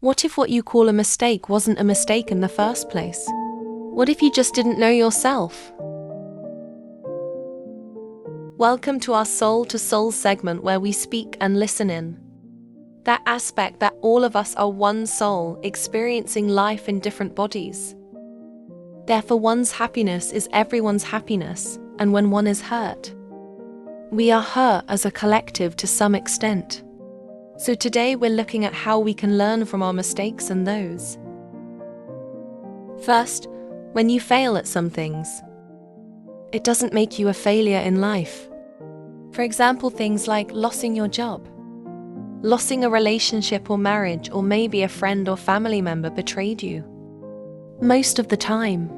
What if what you call a mistake wasn't a mistake in the first place? What if you just didn't know yourself? Welcome to our Soul to Soul segment where we speak and listen in. That aspect that all of us are one soul experiencing life in different bodies. Therefore, one's happiness is everyone's happiness, and when one is hurt, we are hurt as a collective to some extent. So today we're looking at how we can learn from our mistakes and those. First, when you fail at some things, it doesn't make you a failure in life. For example, things like losing your job, losing a relationship or marriage, or maybe a friend or family member betrayed you. Most of the time,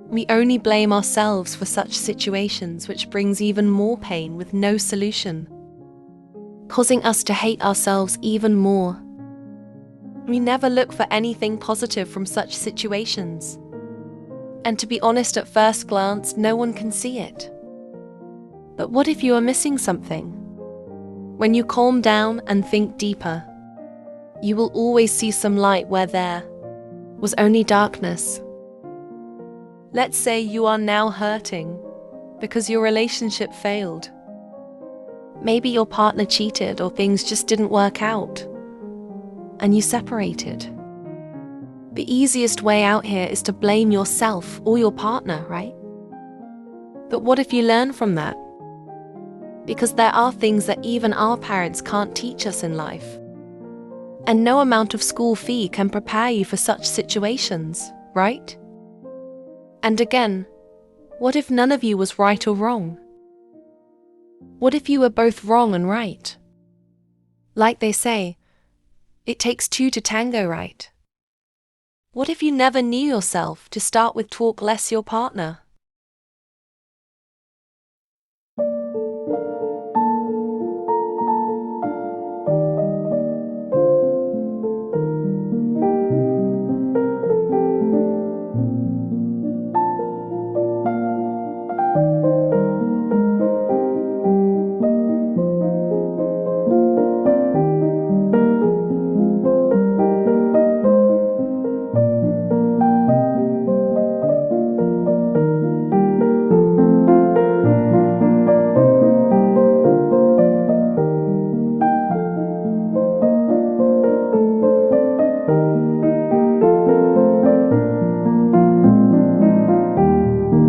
we only blame ourselves for such situations, which brings even more pain with no solution, causing us to hate ourselves even more. We never look for anything positive from such situations. And to be honest, at first glance, no one can see it. But what if you are missing something? When you calm down and think deeper, you will always see some light where there was only darkness. Let's say you are now hurting because your relationship failed. Maybe your partner cheated or things just didn't work out, and you separated. The easiest way out here is to blame yourself or your partner, right? But what if you learn from that? Because there are things that even our parents can't teach us in life. And no amount of school fee can prepare you for such situations, right? And again, what if none of you was right or wrong? What if you were both wrong and right? Like they say, it takes two to tango, right? What if you never knew yourself to start with? Talk less your partner?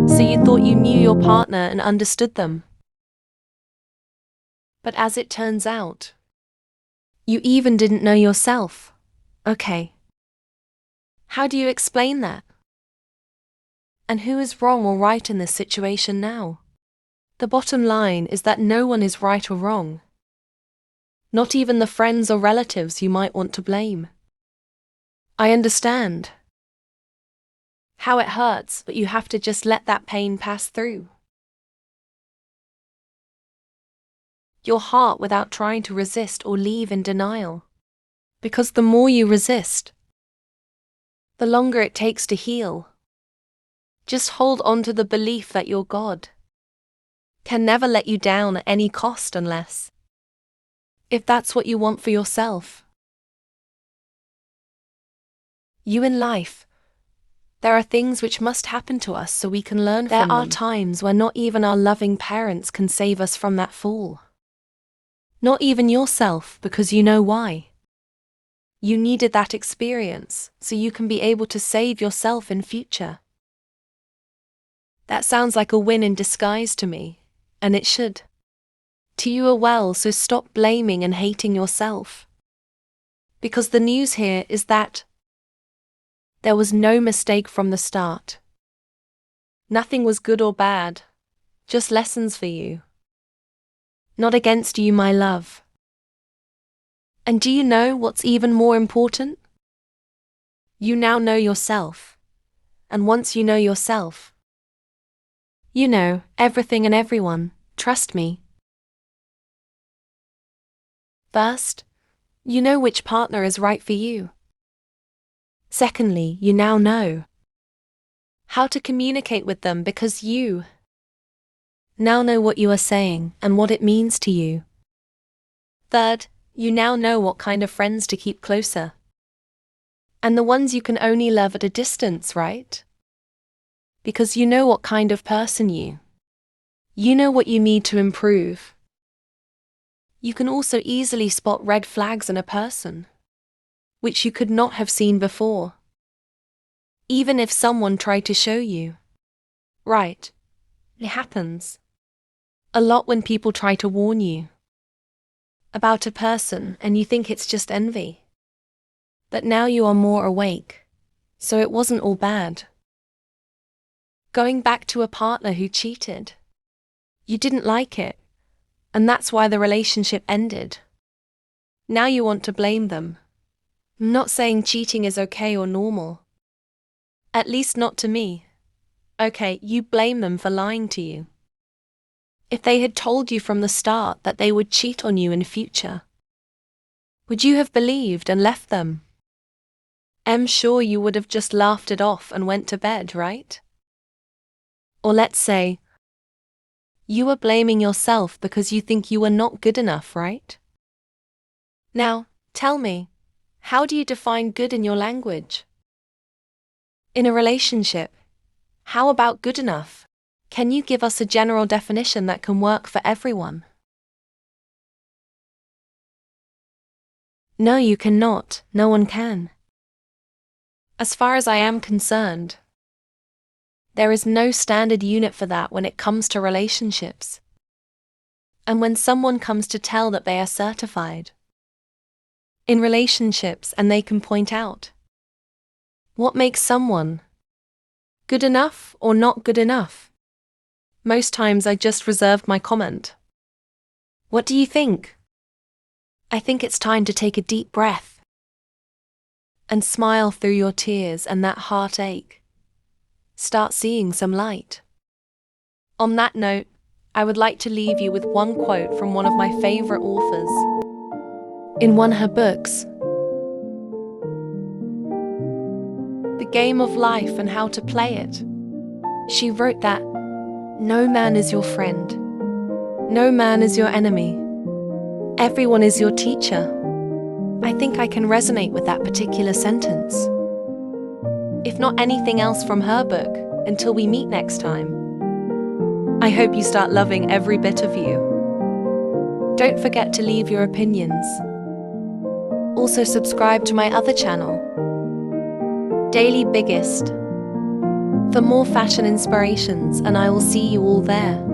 So you thought you knew your partner and understood them. But as it turns out, you even didn't know yourself. Okay. How do you explain that? And who is wrong or right in this situation now? The bottom line is that no one is right or wrong. Not even the friends or relatives you might want to blame. I understand how it hurts, but you have to just let that pain pass through your heart without trying to resist or leave in denial. Because the more you resist, the longer it takes to heal. Just hold on to the belief that your God can never let you down at any cost unless if that's what you want for yourself. You in life, there are things which must happen to us so we can learn from them. There are times where not even our loving parents can save us from that fall. Not even yourself, because you know why. You needed that experience so you can be able to save yourself in future. That sounds like a win in disguise to me, and it should to you as well, so stop blaming and hating yourself. Because the news here is that there was no mistake from the start. Nothing was good or bad, just lessons for you. Not against you, my love. And do you know what's even more important? You now know yourself. And once you know yourself, you know everything and everyone, trust me. First, you know which partner is right for you. Secondly, you now know how to communicate with them because you now know what you are saying and what it means to you. Third, you now know what kind of friends to keep closer. And the ones you can only love at a distance, right? Because you know what kind of person you know what you need to improve. You can also easily spot red flags in a person, which you could not have seen before, even if someone tried to show you. Right. It happens a lot when people try to warn you about a person and you think it's just envy. But now you are more awake, so it wasn't all bad. Going back to a partner who cheated. You didn't like it, and that's why the relationship ended. Now you want to blame them. I'm not saying cheating is okay or normal. At least not to me. Okay, you blame them for lying to you. If they had told you from the start that they would cheat on you in future, would you have believed and left them? I'm sure you would have just laughed it off and went to bed, right? Or let's say, you were blaming yourself because you think you were not good enough, right? Now, tell me, how do you define good in your language? In a relationship, how about good enough? Can you give us a general definition that can work for everyone? No, you cannot. No one can. As far as I am concerned, there is no standard unit for that when it comes to relationships. And when someone comes to tell that they are certified in relationships and they can point out what makes someone good enough or not good enough, most times I just reserved my comment. What do you think? I think it's time to take a deep breath and smile through your tears and that heartache. Start seeing some light. On that note, I would like to leave you with one quote from one of my favorite authors. In one of her books, The Game of Life and How to Play It, she wrote that no man is your friend, no man is your enemy, everyone is your teacher. I think I can resonate with that particular sentence. If not anything else from her book, until we meet next time, I hope you start loving every bit of you. Don't forget to leave your opinions. Also subscribe to my other channel, Daily Biggest, for more fashion inspirations, and I will see you all there.